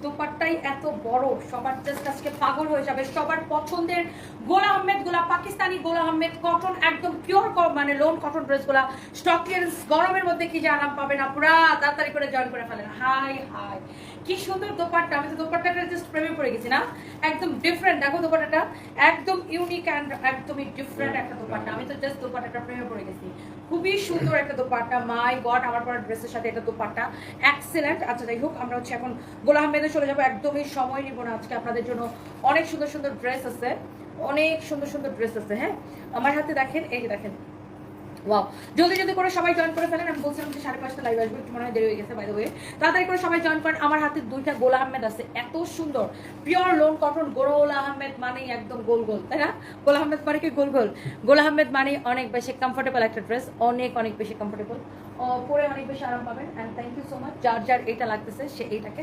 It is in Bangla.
দোপাট্টাই এত বড়, সবার জাস্ট আজকে পাগল হয়ে যাবে। সবার পছন্দের গোলা আহমেদ গুলা, পাকিস্তানি গোলা আহমেদ কটন, একদম পিওর মানে লোন কটন ড্রেস গুলা স্টক ক্লিয়ারেন্স। গরমের মধ্যে কি যে আরাম পাবে না, পুরা তাড়াতাড়ি করে জয়েন করে ফেলেন। হাই হাই কি সুন্দর দোপাট্টা, আমি তো দোপাট্টাটা জাস্ট প্রেমে পড়ে গেছি না, একদম ডিফারেন্ট। দেখো দোপাট্টাটা একদম ইউনিক অ্যান্ড একদমই ডিফারেন্ট একটা দোপাট্টা, আমি তো জাস্ট দোপাট্টাটা প্রেমে পড়ে গেছি। খুবই সুন্দর একটা দোপাট্টা, মাই গড আমার পরা ড্রেসের সাথে এটা দোপাট্টা এক্সেলেন্ট। আচ্ছা যাই হোক, আমরা হচ্ছে এখন গোলা আহমেদে চলে যাবো, একদমই সময় নিব না আজকে। আপনাদের জন্য অনেক সুন্দর সুন্দর ড্রেস আছে, অনেক সুন্দর সুন্দর ড্রেস আছে। হ্যাঁ আমার হাতে দেখেন, এই যে দেখেন, ওয়াও। জলদি জলদি করে সবাই জয়েন করে ফেলেন। আমি বলছিলাম যে 5:30টা লাইভ আসবে, একটু মনে হয় দেরি হয়ে গেছে বাই দ্য ওয়ে। তাড়াতাড়ি করে সবাই জয়েন করেন। আমার হাতে দুইটা গোলা আহমেদ আছে, এত সুন্দর পিওর লোন কটন। গোলা আহমেদ মানেই একদম গোল গোল, তাই না? গোলা আহমেদ মানে কি গোল গোল? গোলা আহমেদ মানে অনেক বেশি কমফোর্টেবল একটা ড্রেস, অনেক অনেক বেশি কমফোর্টেবল, পরে অনেক বেশি আরাম পাবেন। And thank you so much, যার যার এইটা লাগতেছে সে এইটাকে